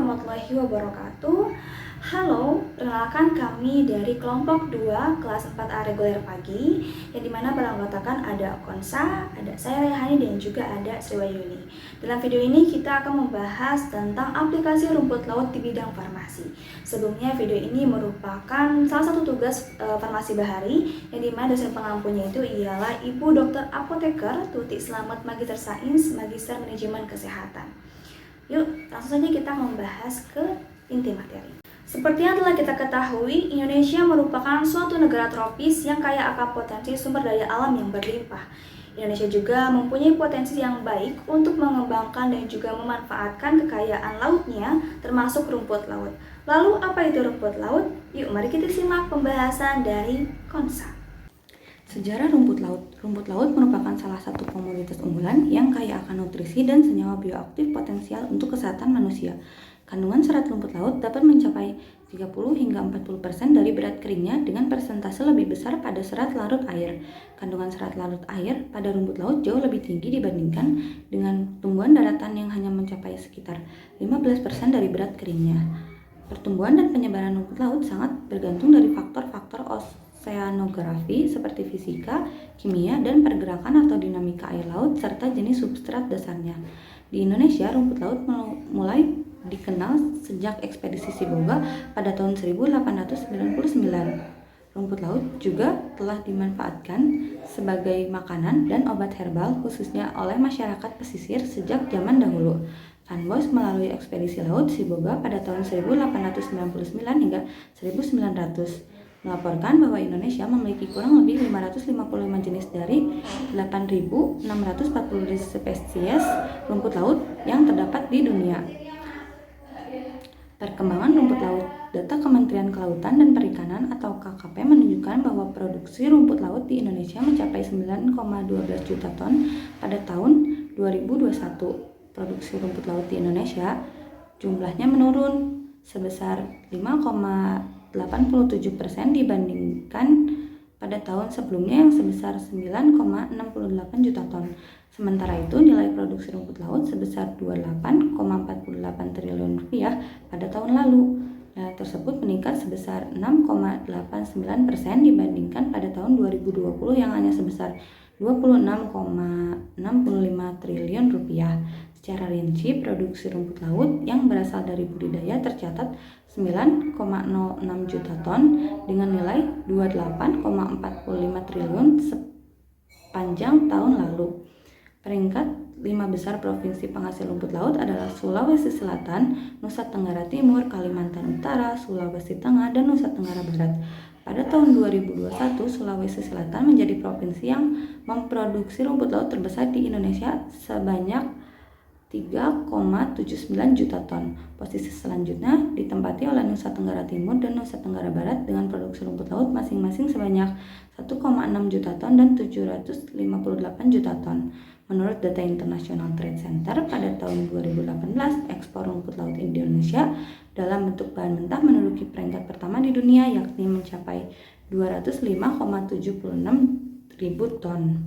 warahmatullahi wabarakatuh. Halo, perkenalkan kami dari kelompok 2 kelas 4A reguler pagi, yang dimana beranggotakan ada Konsa, ada saya Rehani, dan juga ada Sri Wahyuni. Dalam video ini kita akan membahas tentang aplikasi rumput laut di bidang farmasi. Sebelumnya video ini merupakan salah satu tugas farmasi bahari, yang dimana dosen pengampunya itu ialah Ibu Dr. Apoteker Tuti Slamet Magister Sains, Magister Manajemen Kesehatan. Yuk, langsung saja kita membahas ke inti materi. Seperti yang telah kita ketahui, Indonesia merupakan suatu negara tropis yang kaya akan potensi sumber daya alam yang berlimpah. Indonesia juga mempunyai potensi yang baik untuk mengembangkan dan juga memanfaatkan kekayaan lautnya, termasuk rumput laut. Lalu, apa itu rumput laut? Yuk, mari kita simak pembahasan dari Konsa. Sejarah rumput laut. Rumput laut merupakan salah satu komoditas unggulan yang kaya akan nutrisi dan senyawa bioaktif potensial untuk kesehatan manusia. Kandungan serat rumput laut dapat mencapai 30 hingga 40% dari berat keringnya dengan persentase lebih besar pada serat larut air. Kandungan serat larut air pada rumput laut jauh lebih tinggi dibandingkan dengan tumbuhan daratan yang hanya mencapai sekitar 15% dari berat keringnya. Pertumbuhan dan penyebaran rumput laut sangat bergantung dari faktor-faktor oseanografi seperti fisika, kimia, dan pergerakan atau dinamika air laut serta jenis substrat dasarnya. Di Indonesia, rumput laut mulai dikenal sejak ekspedisi Sibolga pada tahun 1899. Rumput laut juga telah dimanfaatkan sebagai makanan dan obat herbal khususnya oleh masyarakat pesisir sejak zaman dahulu. Van Bos melalui ekspedisi laut Sibolga pada tahun 1899 hingga 1900 melaporkan bahwa Indonesia memiliki kurang lebih 555 jenis dari 8.640 spesies rumput laut yang terdapat di dunia. Perkembangan rumput laut. Data Kementerian Kelautan dan Perikanan atau KKP menunjukkan bahwa produksi rumput laut di Indonesia mencapai 9,12 juta ton pada tahun 2021. Produksi rumput laut di Indonesia jumlahnya menurun sebesar 5,87% dibandingkan pada tahun sebelumnya yang sebesar 9,68 juta ton. Sementara itu, nilai produksi rumput laut sebesar 28,48 triliun rupiah pada tahun lalu. Nilai tersebut meningkat sebesar 6,89% dibandingkan pada tahun 2020 yang hanya sebesar 26,65 triliun rupiah. Secara rinci, produksi rumput laut yang berasal dari budidaya tercatat 9,06 juta ton dengan nilai 28,45 triliun sepanjang tahun lalu. Peringkat 5 besar provinsi penghasil rumput laut adalah Sulawesi Selatan, Nusa Tenggara Timur, Kalimantan Utara, Sulawesi Tengah, dan Nusa Tenggara Barat. Pada tahun 2021, Sulawesi Selatan menjadi provinsi yang memproduksi rumput laut terbesar di Indonesia sebanyak 3,79 juta ton. Posisi selanjutnya ditempati oleh Nusa Tenggara Timur dan Nusa Tenggara Barat dengan produksi rumput laut masing-masing sebanyak 1,6 juta ton dan 758 juta ton. Menurut data International Trade Center, pada tahun 2018, ekspor rumput laut Indonesia dalam bentuk bahan mentah menduduki peringkat pertama di dunia, yakni mencapai 205,76 ribu ton.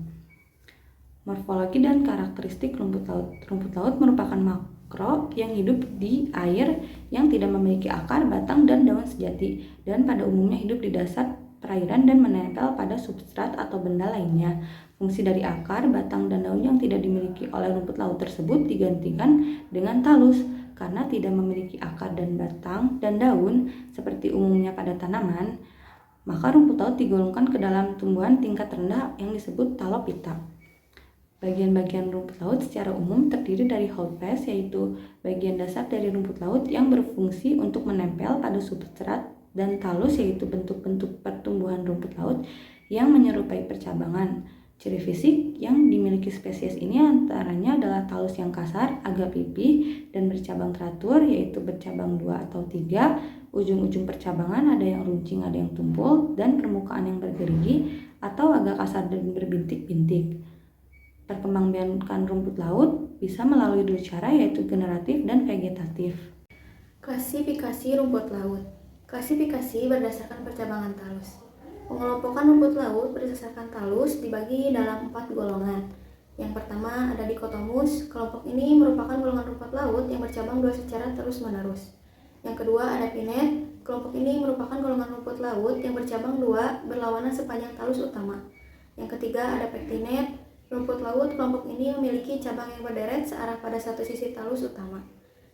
Morfologi dan karakteristik rumput laut. Rumput laut merupakan makro yang hidup di air yang tidak memiliki akar, batang, dan daun sejati, dan pada umumnya hidup di dasar perairan dan menempel pada substrat atau benda lainnya. Fungsi dari akar, batang, dan daun yang tidak dimiliki oleh rumput laut tersebut digantikan dengan talus. Karena tidak memiliki akar dan batang dan daun seperti umumnya pada tanaman, maka rumput laut digolongkan ke dalam tumbuhan tingkat rendah yang disebut Talophyta. Bagian-bagian rumput laut secara umum terdiri dari holdfast, yaitu bagian dasar dari rumput laut yang berfungsi untuk menempel pada substrat, dan talus, yaitu bentuk-bentuk pertumbuhan rumput laut yang menyerupai percabangan. Ciri fisik yang dimiliki spesies ini antaranya adalah talus yang kasar, agak pipih, dan bercabang teratur, yaitu bercabang 2 atau 3, ujung-ujung percabangan ada yang runcing, ada yang tumpul, dan permukaan yang bergerigi atau agak kasar dan berbintik-bintik. Perkembangbiakan rumput laut bisa melalui dua cara, yaitu generatif dan vegetatif. Klasifikasi rumput laut. Klasifikasi berdasarkan percabangan talus. Pengelompokan rumput laut berdasarkan talus dibagi dalam 4 golongan, Yang pertama ada Dicotomus. Kelompok ini merupakan golongan rumput laut yang bercabang dua secara terus-menerus. Yang kedua ada Pinnet. Kelompok ini merupakan golongan rumput laut yang bercabang dua berlawanan sepanjang talus utama. Yang ketiga ada Pectinet. Rumput laut kelompok ini memiliki cabang yang berderet searah pada satu sisi talus utama.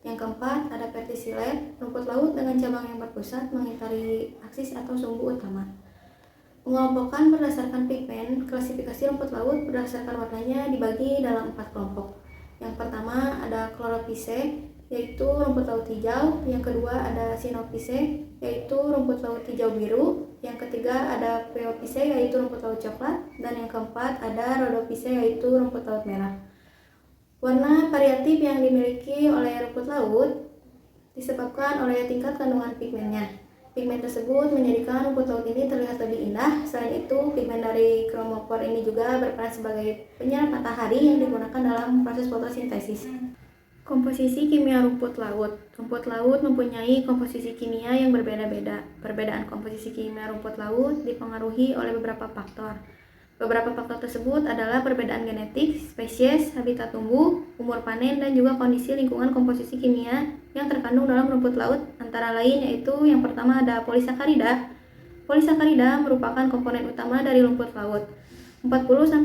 Yang keempat ada Verticillet. Rumput laut dengan cabang yang berpusat mengitari aksis atau sumbu utama. Pengelompokan berdasarkan pigmen, klasifikasi rumput laut berdasarkan warnanya dibagi dalam 4 kelompok. Yang pertama ada Chlorophyce, yaitu rumput laut hijau. Yang kedua ada Cynophyce, yaitu rumput laut hijau biru. Yang ketiga ada Phaeophyce, yaitu rumput laut coklat. Dan yang keempat ada Rhodophyce, yaitu rumput laut merah. Warna variatif yang dimiliki oleh rumput laut disebabkan oleh tingkat kandungan pigmennya. Pigmen tersebut menjadikan rumput laut ini terlihat lebih indah. Selain itu, pigmen dari kromofor ini juga berperan sebagai penyerap matahari yang digunakan dalam proses fotosintesis. Komposisi kimia rumput laut. Rumput laut mempunyai komposisi kimia yang berbeda-beda. Perbedaan komposisi kimia rumput laut dipengaruhi oleh beberapa faktor. Beberapa faktor tersebut adalah perbedaan genetik, spesies, habitat tumbuh, umur panen, dan juga kondisi lingkungan komposisi kimia yang terkandung dalam rumput laut, antara lain yaitu yang pertama ada polisakarida. Polisakarida merupakan komponen utama dari rumput laut. 40-65%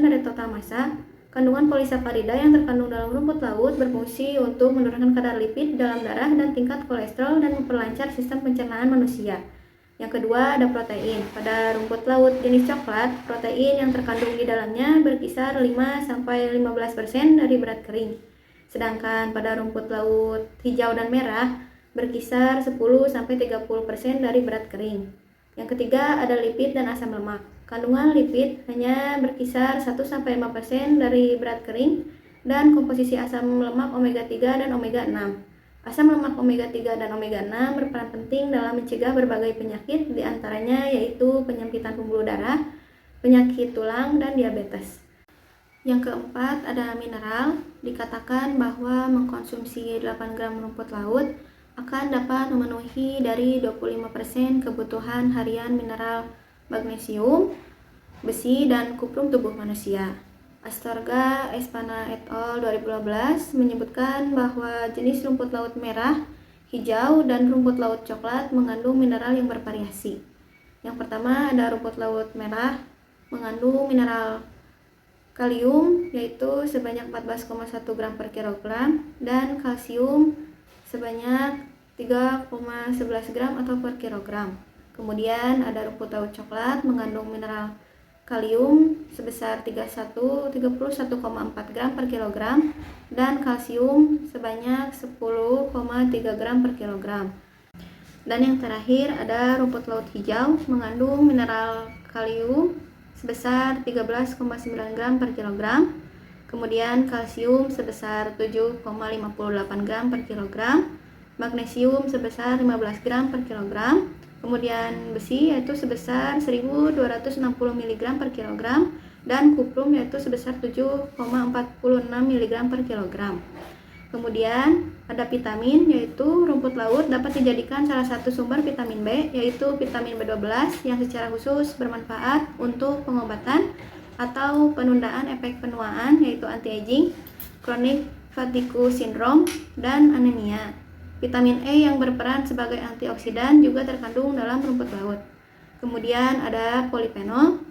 dari total massa. Kandungan polisakarida yang terkandung dalam rumput laut berfungsi untuk menurunkan kadar lipid dalam darah dan tingkat kolesterol dan memperlancar sistem pencernaan manusia. Yang kedua ada protein. Pada rumput laut jenis coklat, protein yang terkandung di dalamnya berkisar 5-15% dari berat kering. Sedangkan pada rumput laut hijau dan merah berkisar 10-30% dari berat kering. Yang ketiga ada lipid dan asam lemak. Kandungan lipid hanya berkisar 1-5% dari berat kering dan komposisi asam lemak omega 3 dan omega 6. Asam lemak omega 3 dan omega 6 berperan penting dalam mencegah berbagai penyakit, diantaranya yaitu penyempitan pembuluh darah, penyakit tulang, dan diabetes. Yang keempat ada mineral. Dikatakan bahwa mengkonsumsi 8 gram rumput laut akan dapat memenuhi dari 25% kebutuhan harian mineral magnesium, besi, dan kuprum tubuh manusia. Astorga, Espana et al. 2012 menyebutkan bahwa jenis rumput laut merah, hijau, dan rumput laut coklat mengandung mineral yang bervariasi. Yang pertama ada rumput laut merah mengandung mineral kalium yaitu sebanyak 14,1 gram per kilogram dan kalsium sebanyak 3,11 gram atau per kilogram. Kemudian ada rumput laut coklat mengandung mineral kalium sebesar 31,4 gram per kilogram dan kalsium sebanyak 10,3 gram per kilogram. Dan yang terakhir ada rumput laut hijau mengandung mineral kalium sebesar 13,9 gram per kilogram, kemudian kalsium sebesar 7,58 gram per kilogram, magnesium sebesar 15 gram per kilogram, kemudian besi yaitu sebesar 1260 mg per kilogram dan kuprum yaitu sebesar 7,46 mg per kilogram. Kemudian ada vitamin yaitu rumput laut dapat dijadikan salah satu sumber vitamin B yaitu vitamin B12 yang secara khusus bermanfaat untuk pengobatan atau penundaan efek penuaan yaitu anti-aging, chronic fatigue syndrome, dan anemia. Vitamin E yang berperan sebagai antioksidan juga terkandung dalam rumput laut. Kemudian ada polifenol.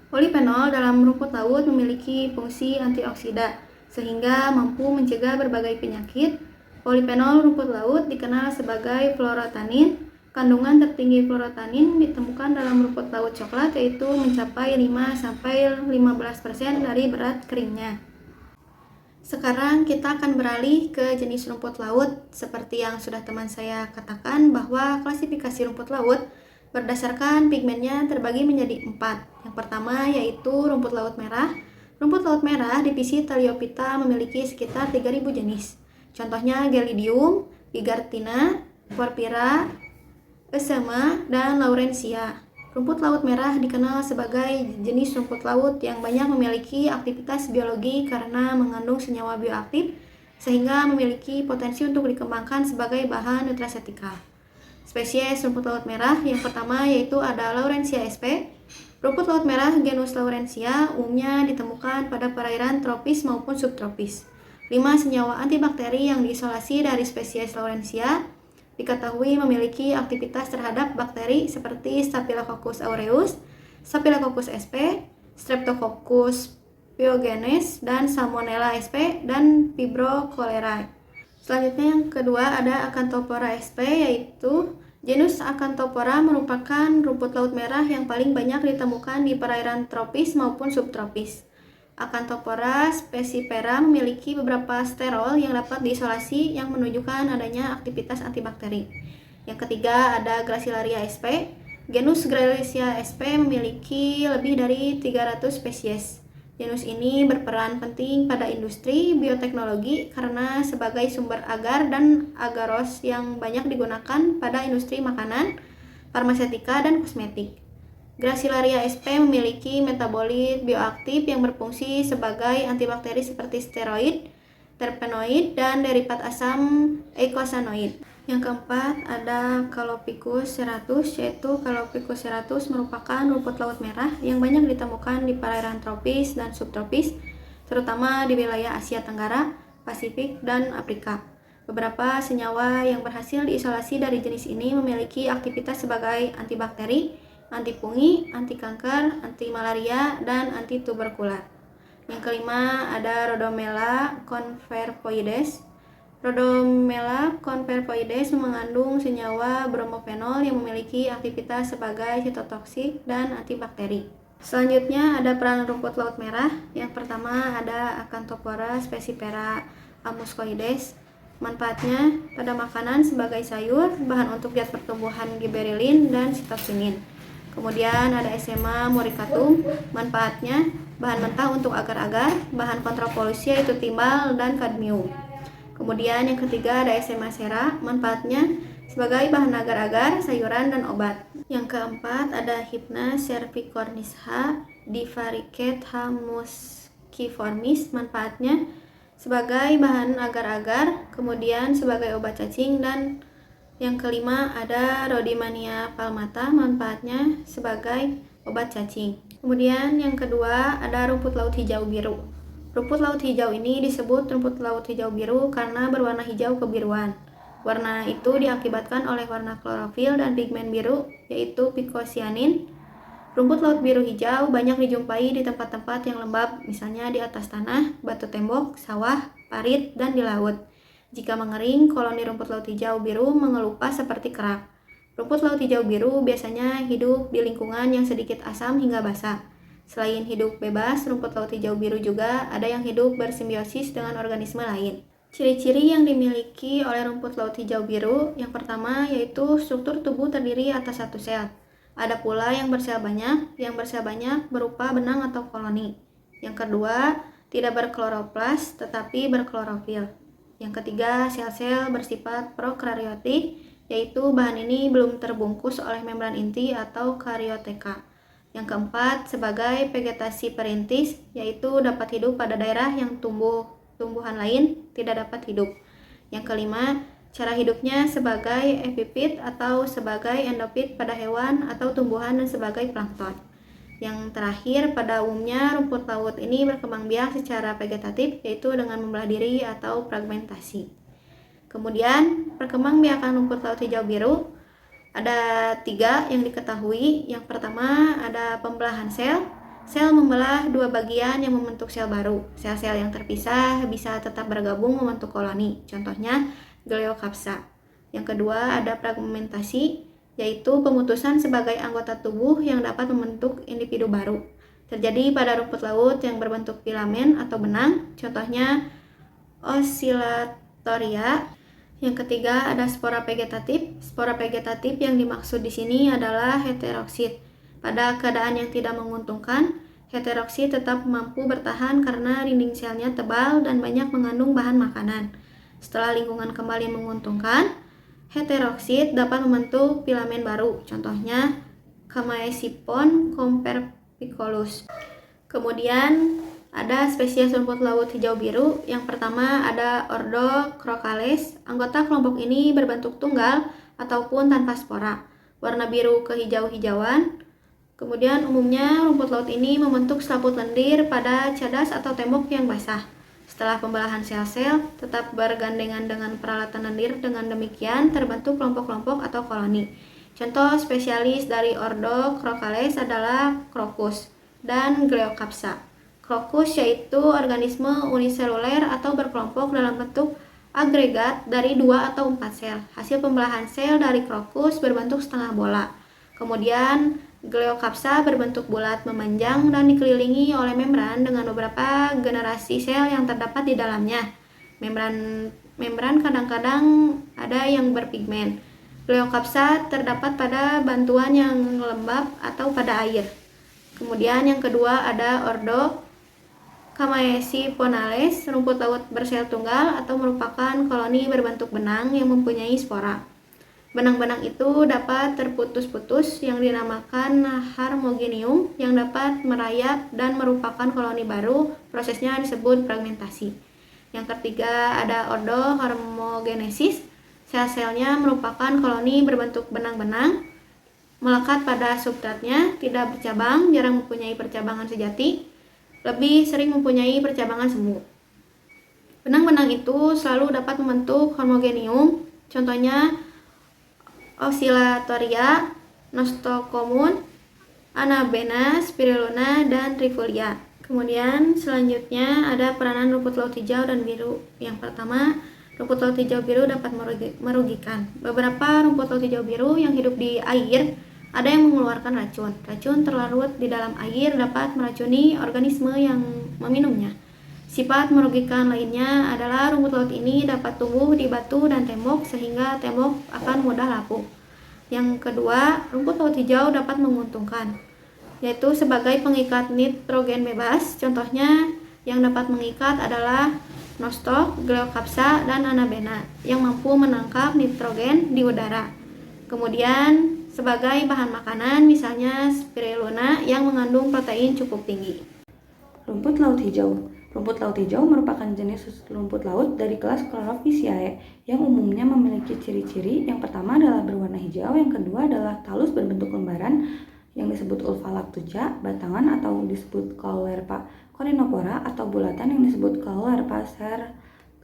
Polifenol dalam rumput laut memiliki fungsi antioksidan sehingga mampu mencegah berbagai penyakit. Polifenol rumput laut dikenal sebagai fluorotanin. Kandungan tertinggi fluorotanin ditemukan dalam rumput laut coklat yaitu mencapai 5-15% dari berat keringnya. Sekarang kita akan beralih ke jenis rumput laut. Seperti yang sudah teman saya katakan bahwa klasifikasi rumput laut berdasarkan pigmennya terbagi menjadi 4. Yang pertama yaitu rumput laut merah. Rumput laut merah divisi Thaliophyta memiliki sekitar 3.000 jenis. Contohnya Gelidium, Bigartina, Porphyra, Eusema, dan Laurentia. Rumput laut merah dikenal sebagai jenis rumput laut yang banyak memiliki aktivitas biologi karena mengandung senyawa bioaktif sehingga memiliki potensi untuk dikembangkan sebagai bahan nutrasetika. Spesies rumput laut merah yang pertama yaitu ada Laurentia sp. Rumput laut merah genus Laurencia umumnya ditemukan pada perairan tropis maupun subtropis. 5 senyawa antibakteri yang diisolasi dari spesies Laurencia diketahui memiliki aktivitas terhadap bakteri seperti Staphylococcus aureus, Staphylococcus sp, Streptococcus pyogenes, dan Salmonella sp, dan Vibrio cholerae. Selanjutnya yang kedua ada Acanthophora sp, yaitu genus Acanthophora merupakan rumput laut merah yang paling banyak ditemukan di perairan tropis maupun subtropis. Acanthophora spicifera memiliki beberapa sterol yang dapat diisolasi yang menunjukkan adanya aktivitas antibakteri. Yang ketiga ada Gracilaria sp. Genus Gracilaria sp memiliki lebih dari 300 spesies. Genus ini berperan penting pada industri bioteknologi karena sebagai sumber agar dan agaros yang banyak digunakan pada industri makanan, farmasetika, dan kosmetik. Gracilaria sp memiliki metabolit bioaktif yang berfungsi sebagai antibakteri seperti steroid, terpenoid, dan derivat asam eicosanoid. Yang keempat ada Caloepicus ceratus, yaitu Caloepicus ceratus merupakan rumput laut merah yang banyak ditemukan di perairan tropis dan subtropis, terutama di wilayah Asia Tenggara, Pasifik, dan Afrika. Beberapa senyawa yang berhasil diisolasi dari jenis ini memiliki aktivitas sebagai antibakteri, anti fungi, anti kanker, anti malaria, dan anti tuberkular. Yang kelima ada Rhodomela confervoides. Rhodomela confervoides mengandung senyawa bromofenol yang memiliki aktivitas sebagai sitotoksik dan antibakteri. Selanjutnya ada peran rumput laut merah. Yang pertama ada Acanthophora spicifera amuscoides. Manfaatnya pada makanan sebagai sayur, bahan untuk zat pertumbuhan gibberellin dan sitokinin. Kemudian ada Eczema muricatum. Manfaatnya bahan mentah untuk agar-agar, bahan kontrapolusi yaitu timbal dan kadmium. Kemudian yang ketiga ada Eczema sera, manfaatnya sebagai bahan agar-agar, sayuran, dan obat. Yang keempat ada Hypna cervicornis H. divaricate H. musciformis, manfaatnya sebagai bahan agar-agar, kemudian sebagai obat cacing. Dan yang kelima ada Rhodymania palmata, manfaatnya sebagai obat cacing. Kemudian yang kedua ada rumput laut hijau biru. Rumput laut hijau ini disebut rumput laut hijau biru karena berwarna hijau kebiruan. Warna itu diakibatkan oleh warna klorofil dan pigmen biru, yaitu phycocyanin. Rumput laut biru hijau banyak dijumpai di tempat-tempat yang lembab, misalnya di atas tanah, batu tembok, sawah, parit, dan di laut. Jika mengering, koloni rumput laut hijau biru mengelupas seperti kerak. Rumput laut hijau biru biasanya hidup di lingkungan yang sedikit asam hingga basah. Selain hidup bebas, rumput laut hijau biru juga ada yang hidup bersimbiosis dengan organisme lain. Ciri-ciri yang dimiliki oleh rumput laut hijau biru, yang pertama yaitu struktur tubuh terdiri atas satu sel. Ada pula yang bersel banyak berupa benang atau koloni. Yang kedua, tidak berkloroplas tetapi berklorofil. Yang ketiga, sel-sel bersifat prokaryotik, yaitu bahan ini belum terbungkus oleh membran inti atau karioteka. Yang keempat, sebagai vegetasi perintis, yaitu dapat hidup pada daerah yang tumbuhan lain tidak dapat hidup. Yang kelima, cara hidupnya sebagai epifit atau sebagai endofit pada hewan atau tumbuhan dan sebagai plankton. Yang terakhir, pada umumnya rumput laut ini berkembang biak secara vegetatif, yaitu dengan membelah diri atau fragmentasi. Kemudian, perkembangbiakan rumput laut hijau biru ada 3 yang diketahui. Yang pertama ada pembelahan sel. Sel membelah 2 bagian yang membentuk sel baru. Sel-sel yang terpisah bisa tetap bergabung membentuk koloni. Contohnya Gleocapsa. Yang kedua ada fragmentasi, yaitu pemutusan sebagai anggota tubuh yang dapat membentuk individu baru. Terjadi pada rumput laut yang berbentuk filamen atau benang. Contohnya Oscillatoria. Yang ketiga ada spora vegetatif. Spora vegetatif yang dimaksud di sini adalah heteroksid. Pada keadaan yang tidak menguntungkan, heteroksid tetap mampu bertahan karena dinding selnya tebal dan banyak mengandung bahan makanan. Setelah lingkungan kembali menguntungkan, heteroksid dapat membentuk filamen baru. Contohnya Chamaecyphon comperficolus. Kemudian ada spesies rumput laut hijau biru. Yang pertama ada Ordo Crocales. Anggota kelompok ini berbentuk tunggal ataupun tanpa spora. Warna biru kehijau-hijauan. Kemudian umumnya rumput laut ini membentuk selaput lendir pada cadas atau tembok yang basah. Setelah pembelahan sel-sel tetap bergandengan dengan peralatan lendir, dengan demikian terbentuk kelompok-kelompok atau koloni. Contoh spesialis dari ordo Crocales adalah Crocus dan Gleocapsa. Crocus yaitu organisme uniseluler atau berkelompok dalam bentuk agregat dari 2 atau 4 sel. Hasil pembelahan sel dari Crocus berbentuk setengah bola. Kemudian Gleocapsa berbentuk bulat memanjang dan dikelilingi oleh membran dengan beberapa generasi sel yang terdapat di dalamnya. Membran kadang-kadang ada yang berpigmen. Gleocapsa terdapat pada bantuan yang lembab atau pada air. Kemudian yang kedua ada ordo Chamaecyphonales, rumput laut bersel tunggal atau merupakan koloni berbentuk benang yang mempunyai spora. Benang-benang itu dapat terputus-putus yang dinamakan harmogenium yang dapat merayap dan merupakan koloni baru. Prosesnya disebut fragmentasi. Yang ketiga ada ordo Harmogenesis. Sel-selnya merupakan koloni berbentuk benang-benang, melekat pada substratnya, tidak bercabang, jarang mempunyai percabangan sejati, lebih sering mempunyai percabangan semu. Benang-benang itu selalu dapat membentuk harmogenium, contohnya Oscillatoria, Nostocomun, Anabena, Spirulina, dan Trifolia. Kemudian selanjutnya ada peranan rumput laut hijau dan biru. Yang pertama, rumput laut hijau biru dapat merugikan. Beberapa rumput laut hijau biru yang hidup di air ada yang mengeluarkan racun. Racun terlarut di dalam air dapat meracuni organisme yang meminumnya. Sifat merugikan lainnya adalah rumput laut ini dapat tumbuh di batu dan tembok sehingga tembok akan mudah lapuk. Yang kedua, rumput laut hijau dapat menguntungkan, yaitu sebagai pengikat nitrogen bebas. Contohnya yang dapat mengikat adalah Nostoc, Gleocapsa, dan Anabena yang mampu menangkap nitrogen di udara. Kemudian sebagai bahan makanan misalnya Spirulina yang mengandung protein cukup tinggi. Rumput laut hijau. Rumput laut hijau merupakan jenis rumput laut dari kelas Chlorophyceae yang umumnya memiliki ciri-ciri. Yang pertama adalah berwarna hijau, yang kedua adalah talus berbentuk lembaran yang disebut Ulvalactuca, batangan atau disebut Caulerpa Corynopora atau bulatan yang disebut Caulerpa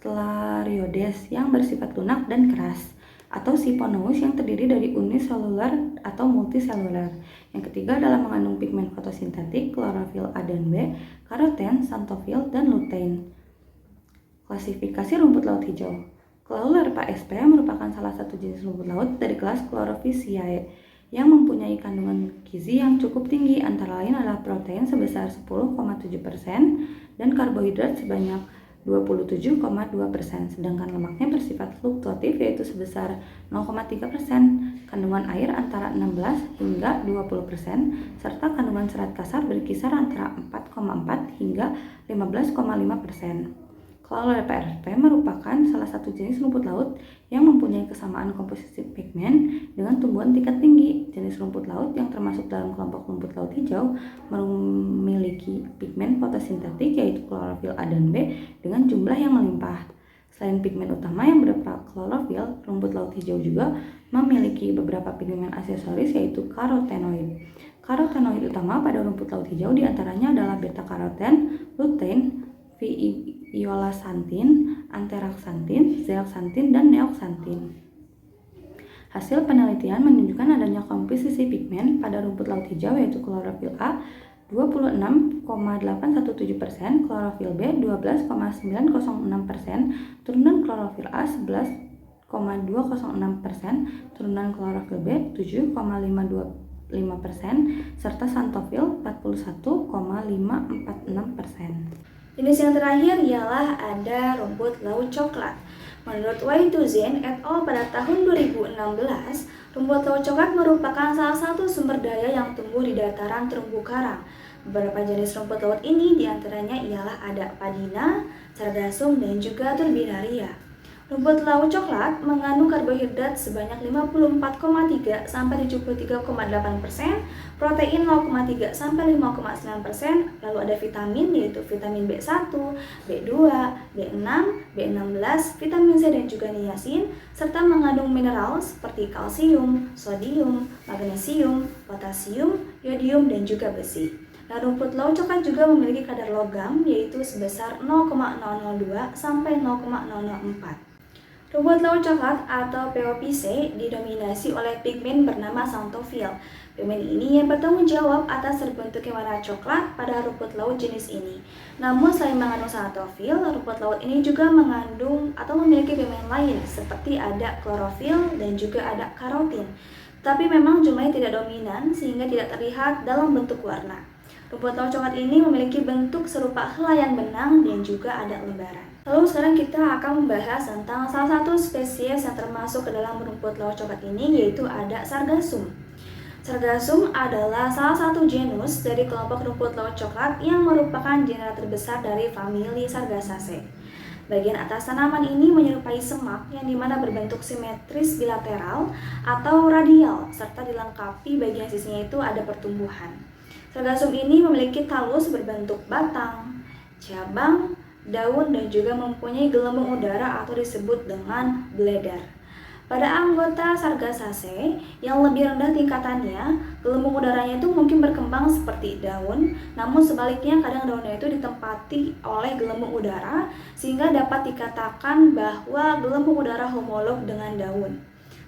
sertlarioides yang bersifat lunak dan keras, atau Siphonomus yang terdiri dari uniselular atau multiselular. Yang ketiga adalah mengandung pigmen fotosintetik, klorofil A dan B, karoten, xanthofil, dan lutein. Klasifikasi rumput laut hijau. Caulerpa sp merupakan salah satu jenis rumput laut dari kelas Chlorophyceae yang mempunyai kandungan gizi yang cukup tinggi, antara lain adalah protein sebesar 10,7% dan karbohidrat sebanyak 27,2%, sedangkan lemaknya bersifat fluktuatif yaitu sebesar 0,3%, kandungan air antara 16 hingga 20%, serta kandungan serat kasar berkisar antara 4,4 hingga 15,5%. Caulerpa sp merupakan salah satu jenis rumput laut yang mempunyai kesamaan komposisi pigmen dengan tumbuhan tingkat tinggi. Jenis rumput laut yang termasuk dalam kelompok rumput laut hijau memiliki pigmen fotosintetik yaitu klorofil A dan B dengan jumlah yang melimpah. Selain pigmen utama yang berupa klorofil, rumput laut hijau juga memiliki beberapa pigmen aksesoris yaitu karotenoid. Karotenoid utama pada rumput laut hijau diantaranya adalah beta-karoten, lutein, violaxanthin, anteraxanthin, zeaxanthin, dan neoxanthin. Hasil penelitian menunjukkan adanya komposisi pigmen pada rumput laut hijau yaitu klorofil A 26,817%, klorofil B 12,906%, turunan klorofil A 11,206%, turunan klorofil B 7,525%, serta xanthofil 41,546%. Jenis yang terakhir ialah ada rumput laut coklat. Menurut Wayne et al. Pada tahun 2016, rumput laut coklat merupakan salah satu sumber daya yang tumbuh di dataran terumbu karang. Beberapa jenis rumput laut ini diantaranya ialah ada Padina, Sargassum, dan juga Turbinaria. Rumput laut coklat mengandung karbohidrat sebanyak 54,3 sampai 73,8%, protein 0,3 sampai 5,9%, lalu ada vitamin yaitu vitamin B1, B2, B6, B16, vitamin C dan juga niacin, serta mengandung mineral seperti kalsium, sodium, magnesium, potasium, yodium dan juga besi. Nah, rumput laut coklat juga memiliki kadar logam yaitu sebesar 0,002 sampai 0,004. Rumput laut coklat atau POPC didominasi oleh pigmen bernama xanthophyll. Pigmen ini yang bertanggung jawab atas terbentuknya warna coklat pada rumput laut jenis ini. Namun selain mengandung xanthophyll, rumput laut ini juga mengandung atau memiliki pigmen lain seperti ada klorofil dan juga ada karotin. Tapi memang jumlahnya tidak dominan sehingga tidak terlihat dalam bentuk warna. Rumput laut coklat ini memiliki bentuk serupa helaian benang dan juga ada lembaran. Lalu sekarang kita akan membahas tentang salah satu spesies yang termasuk ke dalam rumput laut coklat ini, yaitu ada Sargassum. Sargassum adalah salah satu genus dari kelompok rumput laut coklat yang merupakan genera terbesar dari famili Sargassaceae. Bagian atas tanaman ini menyerupai semak yang dimana berbentuk simetris bilateral atau radial, serta dilengkapi bagian sisinya itu ada pertumbuhan. Sargassum ini memiliki talus berbentuk batang, cabang, daun dan juga mempunyai gelembung udara atau disebut dengan bladder. Pada anggota Sargassaceae yang lebih rendah tingkatannya, gelembung udaranya itu mungkin berkembang seperti daun, namun sebaliknya kadang daunnya itu ditempati oleh gelembung udara sehingga dapat dikatakan bahwa gelembung udara homolog dengan daun.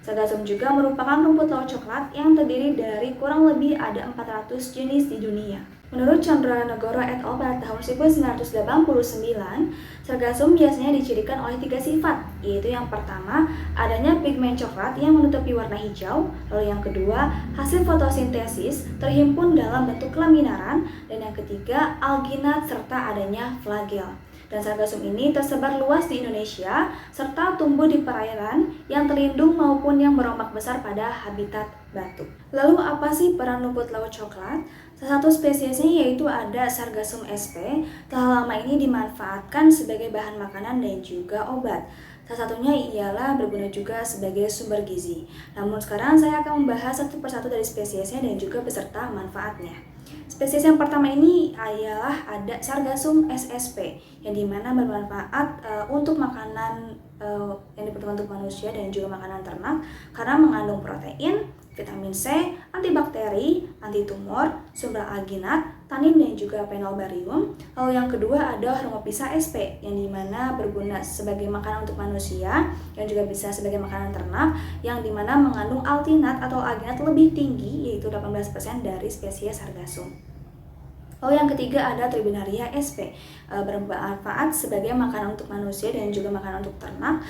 Sargassum juga merupakan rumput laut coklat yang terdiri dari kurang lebih ada 400 jenis di dunia. Menurut Chandranegoro et al. Pada tahun 1989, Sargassum biasanya dicirikan oleh 3 sifat, yaitu yang pertama, adanya pigmen coklat yang menutupi warna hijau, lalu yang kedua, hasil fotosintesis terhimpun dalam bentuk laminaran, dan yang ketiga, alginat serta adanya flagel. Dan Sargassum ini tersebar luas di Indonesia, serta tumbuh di perairan yang terlindung maupun yang berombak besar pada habitat batu. Lalu apa sih peran rumput laut coklat? Salah satu spesiesnya yaitu ada Sargassum sp, telah lama ini dimanfaatkan sebagai bahan makanan dan juga obat. Salah satunya ialah berguna juga sebagai sumber gizi. Namun sekarang saya akan membahas satu persatu dari spesiesnya dan juga beserta manfaatnya. Spesies yang pertama ini ialah ada Sargassum ssp, yang dimana bermanfaat untuk makanan yang diperuntukkan untuk manusia dan juga makanan ternak karena mengandung protein, vitamin C, antibakteri, antitumor, sumber alginat, tanin dan juga phenolbarium. Lalu yang kedua ada Hermophysa sp, yang dimana berguna sebagai makanan untuk manusia yang juga bisa sebagai makanan ternak, yang dimana mengandung alginat atau alginat lebih tinggi yaitu 18% dari spesies Sargassum. Lalu yang ketiga ada Tribinaria sp, bermanfaat sebagai makanan untuk manusia dan juga makanan untuk ternak,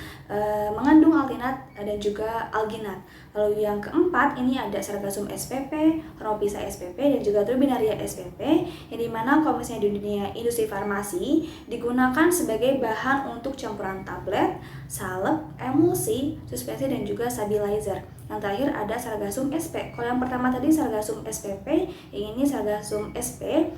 mengandung alginat dan juga alginat. Lalu yang keempat ini ada Sargassum spp, Hermophysa spp dan juga Tribinaria spp, yang dimana kalau misalnya di dunia industri farmasi digunakan sebagai bahan untuk campuran tablet, salep, emulsi, suspensi dan juga stabilizer. Yang terakhir ada Sargassum sp. Kalau yang pertama tadi Sargassum spp, yang ini Sargassum sp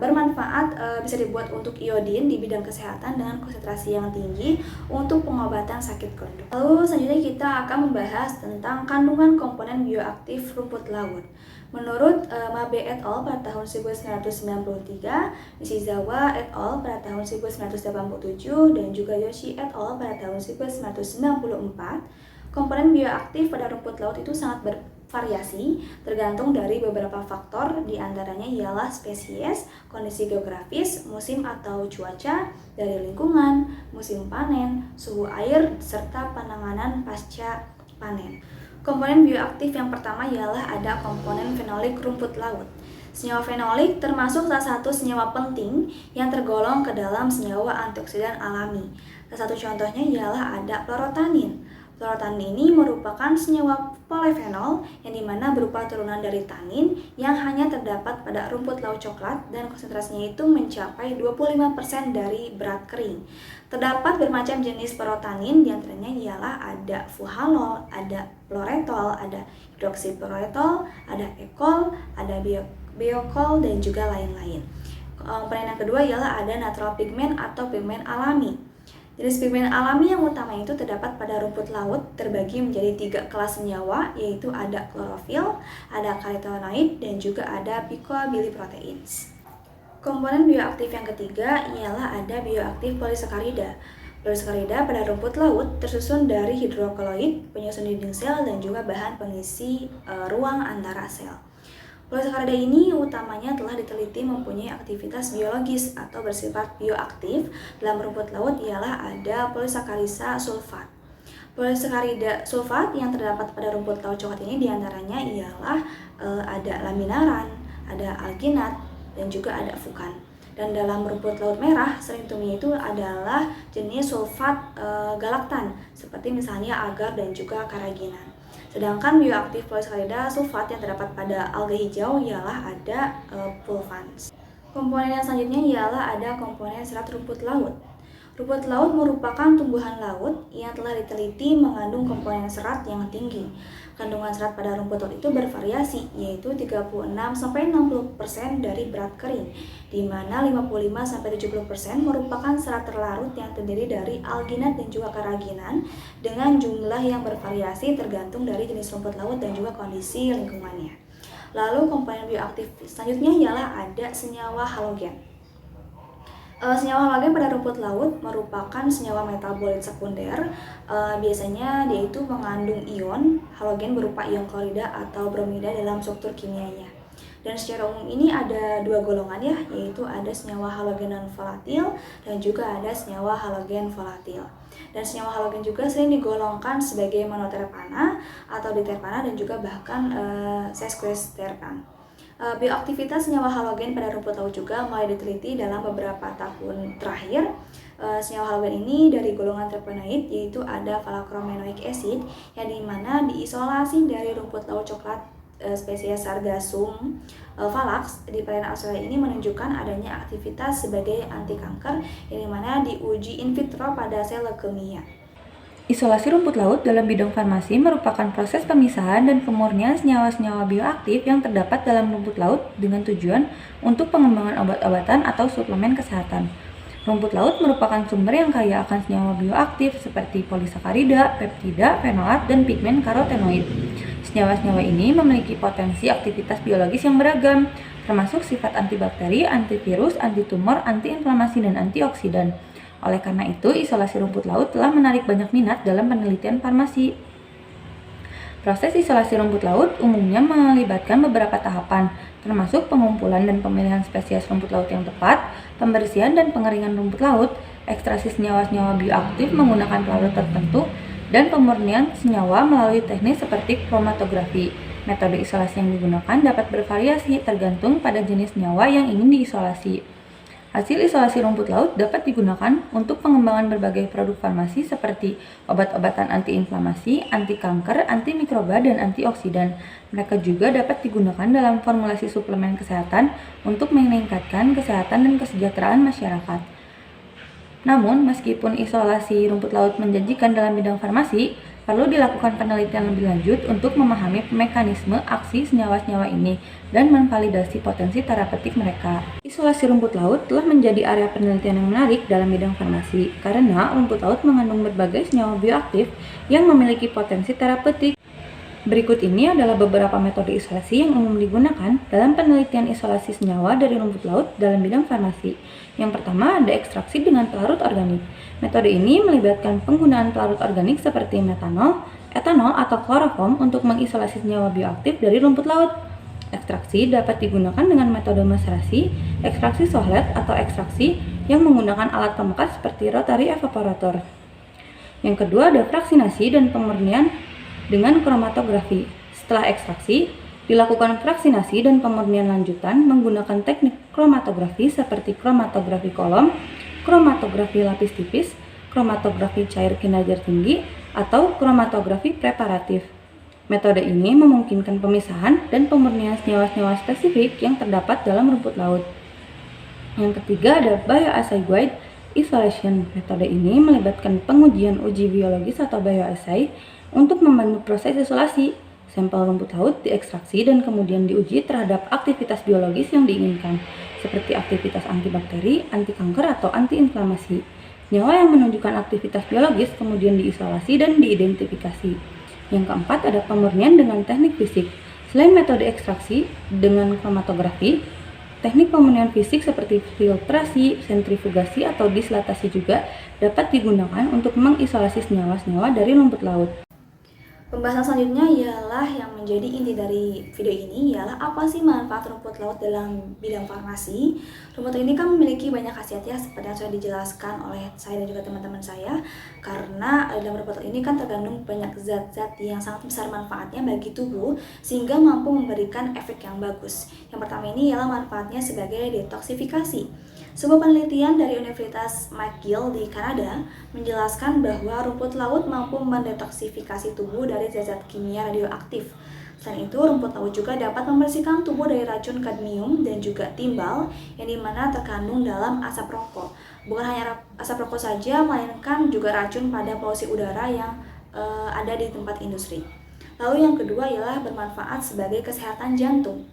bermanfaat bisa dibuat untuk iodin di bidang kesehatan dengan konsentrasi yang tinggi untuk pengobatan sakit konduk. Lalu selanjutnya kita akan membahas tentang kandungan komponen bioaktif rumput laut. Menurut Mabe et al. Pada tahun 1993, Nishizawa et al. Pada tahun 1987, dan juga Yoshi et al. Pada tahun 1994, komponen bioaktif pada rumput laut itu sangat bervariasi, tergantung dari beberapa faktor, diantaranya ialah spesies, kondisi geografis, musim atau cuaca, dari lingkungan, musim panen, suhu air, serta penanganan pasca panen. Komponen bioaktif yang pertama ialah ada komponen fenolik rumput laut. Senyawa fenolik termasuk salah satu senyawa penting yang tergolong ke dalam senyawa antioksidan alami. Salah satu contohnya ialah ada fluorotanin. Fluorotanin ini merupakan senyawa polifenol yang dimana berupa turunan dari tanin yang hanya terdapat pada rumput laut coklat dan konsentrasinya itu mencapai 25% dari berat kering. Terdapat bermacam jenis fluorotanin, diantaranya ialah ada fuhalol, ada fluoretol, ada hidroksifluoretol, ada ekol, ada biokol dan juga lain-lain. Komponen yang kedua ialah ada natural pigment atau pigmen alami. Jenis pigmen alami yang utama itu terdapat pada rumput laut terbagi menjadi 3 kelas senyawa, yaitu ada klorofil, ada karotenoid, dan juga ada picobilproteins. Komponen bioaktif yang ketiga ialah ada bioaktif polisakarida. Polisakarida pada rumput laut tersusun dari hidrokoloid, penyusun dinding sel, dan juga bahan pengisi ruang antara sel. Polisakarida ini utamanya telah diteliti mempunyai aktivitas biologis atau bersifat bioaktif. Dalam rumput laut ialah ada polisakarida sulfat. Polisakarida sulfat yang terdapat pada rumput laut coklat ini diantaranya ialah ada laminaran, ada alginat, dan juga ada fukan. Dan dalam rumput laut merah sering ditemui itu adalah jenis sulfat galaktan seperti misalnya agar dan juga karaginan. Sedangkan bioaktif polisakarida sulfat yang terdapat pada alga hijau ialah ada pulvans. Komponen yang selanjutnya ialah ada komponen serat rumput laut. Rumput laut merupakan tumbuhan laut yang telah diteliti mengandung komponen serat yang tinggi. Kandungan serat pada rumput laut itu bervariasi, yaitu 36-60% dari berat kering, di mana 55-70% merupakan serat terlarut yang terdiri dari alginat dan juga karaginan, dengan jumlah yang bervariasi tergantung dari jenis rumput laut dan juga kondisi lingkungannya. Lalu komponen bioaktif selanjutnya ialah ada senyawa halogen. Senyawa halogen pada rumput laut merupakan senyawa metabolit sekunder. Biasanya dia itu mengandung ion halogen berupa ion klorida atau bromida dalam struktur kimianya. Dan secara umum ini ada 2 golongan ya, yaitu ada senyawa halogen non volatil dan juga ada senyawa halogen volatil. Dan senyawa halogen juga sering digolongkan sebagai monoterpana atau diterpana dan juga bahkan sesquiterpan. Bioaktivitas senyawa halogen pada rumput laut juga mulai diteliti dalam beberapa tahun terakhir. Senyawa halogen ini dari golongan terpenoid, yaitu ada phalacromenoic acid yang dimana diisolasi dari rumput laut coklat spesies Sargassum valax di perairan Australia ini menunjukkan adanya aktivitas sebagai anti kanker yang dimana diuji in vitro pada sel leukemia. Isolasi rumput laut dalam bidang farmasi merupakan proses pemisahan dan pemurnian senyawa-senyawa bioaktif yang terdapat dalam rumput laut dengan tujuan untuk pengembangan obat-obatan atau suplemen kesehatan. Rumput laut merupakan sumber yang kaya akan senyawa bioaktif seperti polisakarida, peptida, fenolat, dan pigmen karotenoid. Senyawa-senyawa ini memiliki potensi aktivitas biologis yang beragam, termasuk sifat antibakteri, antivirus, antitumor, antiinflamasi, dan antioksidan. Oleh karena itu, isolasi rumput laut telah menarik banyak minat dalam penelitian farmasi. Proses isolasi rumput laut umumnya melibatkan beberapa tahapan, termasuk pengumpulan dan pemilihan spesies rumput laut yang tepat, pembersihan dan pengeringan rumput laut, ekstraksi senyawa-senyawa bioaktif menggunakan pelarut tertentu, dan pemurnian senyawa melalui teknik seperti kromatografi. Metode isolasi yang digunakan dapat bervariasi tergantung pada jenis senyawa yang ingin diisolasi. Hasil isolasi rumput laut dapat digunakan untuk pengembangan berbagai produk farmasi seperti obat-obatan antiinflamasi, anti kanker, antimikroba, dan antioksidan. Mereka juga dapat digunakan dalam formulasi suplemen kesehatan untuk meningkatkan kesehatan dan kesejahteraan masyarakat. Namun, meskipun isolasi rumput laut menjanjikan dalam bidang farmasi, perlu dilakukan penelitian lebih lanjut untuk memahami mekanisme aksi senyawa-senyawa ini dan memvalidasi potensi terapeutik mereka. Isolasi rumput laut telah menjadi area penelitian yang menarik dalam bidang farmasi karena rumput laut mengandung berbagai senyawa bioaktif yang memiliki potensi terapeutik. Berikut ini adalah beberapa metode isolasi yang umum digunakan dalam penelitian isolasi senyawa dari rumput laut dalam bidang farmasi. Yang pertama ada ekstraksi dengan pelarut organik. Metode ini melibatkan penggunaan pelarut organik seperti metanol, etanol, atau kloroform untuk mengisolasi senyawa bioaktif dari rumput laut. Ekstraksi dapat digunakan dengan metode maserasi, ekstraksi sohlet, atau ekstraksi yang menggunakan alat pemekat seperti rotary evaporator. Yang kedua ada fraksinasi dan pemurnian dengan kromatografi. Setelah ekstraksi, dilakukan fraksinasi dan pemurnian lanjutan menggunakan teknik kromatografi seperti kromatografi kolom, kromatografi lapis tipis, kromatografi cair kinerja tinggi, atau kromatografi preparatif. Metode ini memungkinkan pemisahan dan pemurnian senyawa-senyawa spesifik yang terdapat dalam rumput laut. Yang ketiga ada bioassay guide isolation. Metode ini melibatkan pengujian uji biologis atau bioassay untuk membantu proses isolasi. Sampel rumput laut diekstraksi dan kemudian diuji terhadap aktivitas biologis yang diinginkan, seperti aktivitas antibakteri, anti kanker, atau antiinflamasi. Senyawa yang menunjukkan aktivitas biologis kemudian diisolasi dan diidentifikasi. Yang keempat ada pemurnian dengan teknik fisik. Selain metode ekstraksi dengan kromatografi, teknik pemurnian fisik seperti filtrasi, sentrifugasi, atau dislatasi juga dapat digunakan untuk mengisolasi senyawa-senyawa dari rumput laut. Pembahasan selanjutnya ialah yang menjadi inti dari video ini ialah apa sih manfaat rumput laut dalam bidang farmasi. Rumput laut ini kan memiliki banyak khasiat ya, seperti yang sudah dijelaskan oleh saya dan juga teman-teman saya. Karena dalam rumput laut ini kan terkandung banyak zat-zat yang sangat besar manfaatnya bagi tubuh sehingga mampu memberikan efek yang bagus. Yang pertama ini ialah manfaatnya sebagai detoksifikasi. Sebuah penelitian dari Universitas McGill di Kanada menjelaskan bahwa rumput laut mampu mendetoksifikasi tubuh dari zat-zat kimia radioaktif. Selain itu, rumput laut juga dapat membersihkan tubuh dari racun kadmium dan juga timbal yang dimana terkandung dalam asap rokok. Bukan hanya asap rokok saja, melainkan juga racun pada polusi udara yang ada di tempat industri. Lalu yang kedua ialah bermanfaat sebagai kesehatan jantung.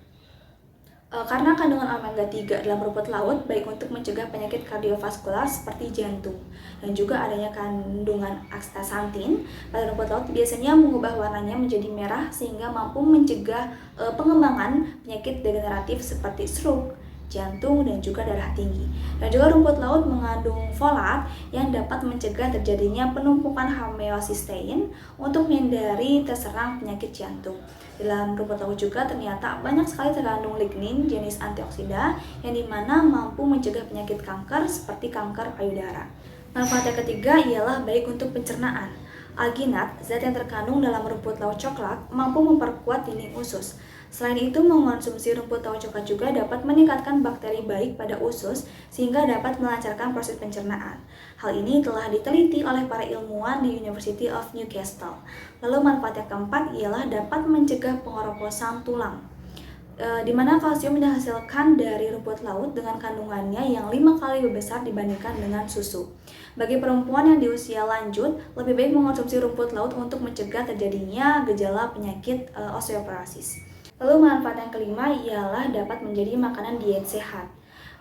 Karena kandungan omega 3 dalam rumput laut baik untuk mencegah penyakit kardiovaskular seperti jantung, dan juga adanya kandungan astaxanthin pada rumput laut biasanya mengubah warnanya menjadi merah sehingga mampu mencegah pengembangan penyakit degeneratif seperti stroke, jantung, dan juga darah tinggi. Dan juga rumput laut mengandung folat yang dapat mencegah terjadinya penumpukan homeocysteine untuk menghindari terserang penyakit jantung. Dalam rumput laut juga ternyata banyak sekali terkandung lignin jenis antioksida yang dimana mampu mencegah penyakit kanker seperti kanker payudara. Manfaat yang ketiga ialah baik untuk pencernaan. Alginat, zat yang terkandung dalam rumput laut coklat, mampu memperkuat dinding usus. Selain itu, mengonsumsi rumput laut coklat juga dapat meningkatkan bakteri baik pada usus sehingga dapat melancarkan proses pencernaan. Hal ini telah diteliti oleh para ilmuwan di University of Newcastle. Lalu manfaat yang keempat ialah dapat mencegah pengeroposan tulang. Di mana kalsium dihasilkan dari rumput laut dengan kandungannya yang 5 kali lebih besar dibandingkan dengan susu. Bagi perempuan yang di usia lanjut, lebih baik mengonsumsi rumput laut untuk mencegah terjadinya gejala penyakit osteoporosis. Lalu manfaat yang kelima ialah dapat menjadi makanan diet sehat.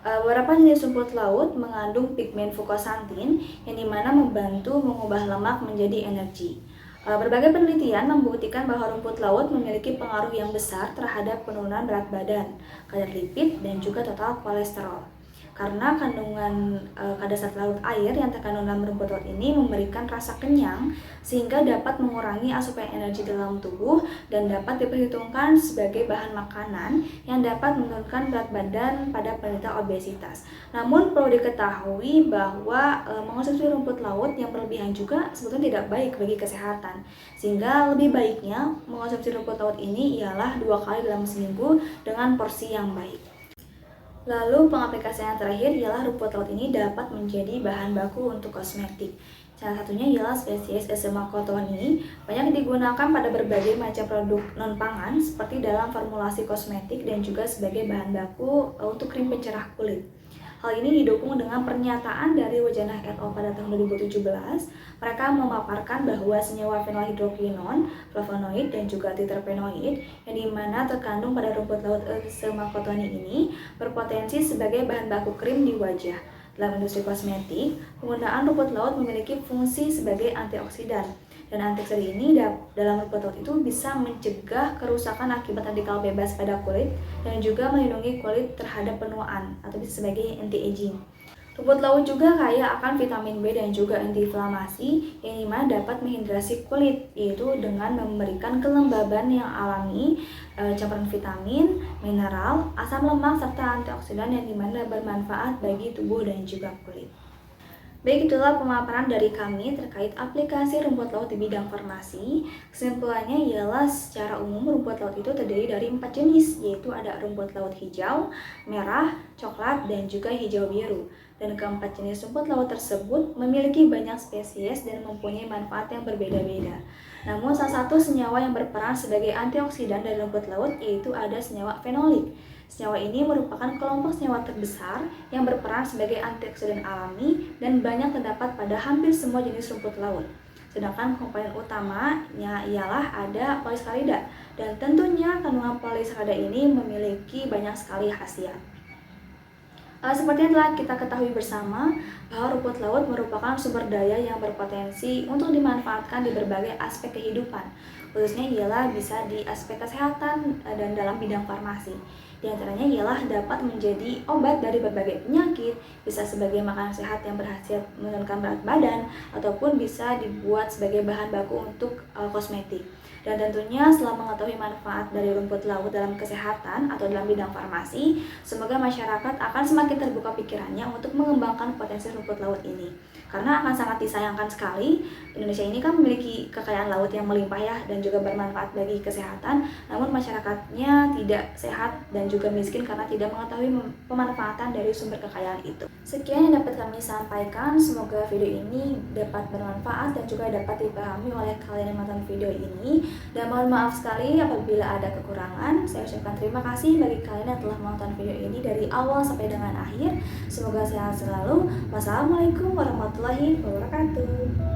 Beberapa jenis rumput laut mengandung pigmen fukosantin yang dimana membantu mengubah lemak menjadi energi. Berbagai penelitian membuktikan bahwa rumput laut memiliki pengaruh yang besar terhadap penurunan berat badan, kadar lipid, dan juga total kolesterol. Karena kandungan kadar zat laut air yang terkandung dalam rumput laut ini memberikan rasa kenyang sehingga dapat mengurangi asupan energi dalam tubuh dan dapat diperhitungkan sebagai bahan makanan yang dapat menurunkan berat badan pada penderita obesitas. Namun perlu diketahui bahwa mengonsumsi rumput laut yang berlebihan juga sebetulnya tidak baik bagi kesehatan. Sehingga lebih baiknya mengonsumsi rumput laut ini ialah 2 kali dalam seminggu dengan porsi yang baik. Lalu pengaplikasian yang terakhir ialah rumput laut ini dapat menjadi bahan baku untuk kosmetik. Salah satunya ialah spesies Escherichia cottonii banyak digunakan pada berbagai macam produk non-pangan seperti dalam formulasi kosmetik dan juga sebagai bahan baku untuk krim pencerah kulit. Hal ini didukung dengan pernyataan dari Wajanah et al. Pada tahun 2017. Mereka memaparkan bahwa senyawa fenohidrokinon, flavonoid, dan juga triterpenoid yang dimana terkandung pada rumput laut Escherichia cottonii ini berpotensi sebagai bahan baku krim di wajah. Dalam industri kosmetik, penggunaan rumput laut memiliki fungsi sebagai antioksidan. Dan antioksidan ini dalam rumput laut itu bisa mencegah kerusakan akibat radikal bebas pada kulit dan juga melindungi kulit terhadap penuaan atau bisa sebagai anti-aging. Rumput laut juga kaya akan vitamin B dan juga antiinflamasi yang dimana dapat menghidrasi kulit, yaitu dengan memberikan kelembaban yang alami, campuran vitamin, mineral, asam lemak, serta antioksidan yang dimana bermanfaat bagi tubuh dan juga kulit. Baik, itulah pemaparan dari kami terkait aplikasi rumput laut di bidang farmasi. Kesimpulannya ialah secara umum rumput laut itu terdiri dari 4 jenis, yaitu ada rumput laut hijau, merah, coklat, dan juga hijau biru. Dan keempat jenis rumput laut tersebut memiliki banyak spesies dan mempunyai manfaat yang berbeda-beda. Namun salah satu senyawa yang berperan sebagai antioksidan dari rumput laut yaitu ada senyawa fenolik. Senyawa ini merupakan kelompok senyawa terbesar yang berperan sebagai antioksidan alami dan banyak terdapat pada hampir semua jenis rumput laut. Sedangkan komponen utamanya ialah ada polisakarida, dan tentunya kandungan polisakarida ini memiliki banyak sekali khasiat. Seperti yang telah kita ketahui bersama, bahwa rumput laut merupakan sumber daya yang berpotensi untuk dimanfaatkan di berbagai aspek kehidupan, khususnya ialah bisa di aspek kesehatan dan dalam bidang farmasi. Di antaranya ialah dapat menjadi obat dari berbagai penyakit, bisa sebagai makanan sehat yang berhasil menurunkan berat badan, ataupun bisa dibuat sebagai bahan baku untuk kosmetik. Dan tentunya setelah mengetahui manfaat dari rumput laut dalam kesehatan atau dalam bidang farmasi, semoga masyarakat akan semakin terbuka pikirannya untuk mengembangkan potensi rumput laut ini. Karena akan sangat disayangkan sekali, Indonesia ini kan memiliki kekayaan laut yang melimpah ya, dan juga bermanfaat bagi kesehatan, namun masyarakatnya tidak sehat dan juga miskin karena tidak mengetahui pemanfaatan dari sumber kekayaan itu. Sekian yang dapat kami sampaikan, semoga video ini dapat bermanfaat dan juga dapat dipahami oleh kalian yang menonton video ini. Dan mohon maaf sekali apabila ada kekurangan. Saya ucapkan terima kasih bagi kalian yang telah menonton video ini dari awal sampai dengan akhir. Semoga sehat selalu. Wassalamualaikum warahmatullahi wabarakatuh.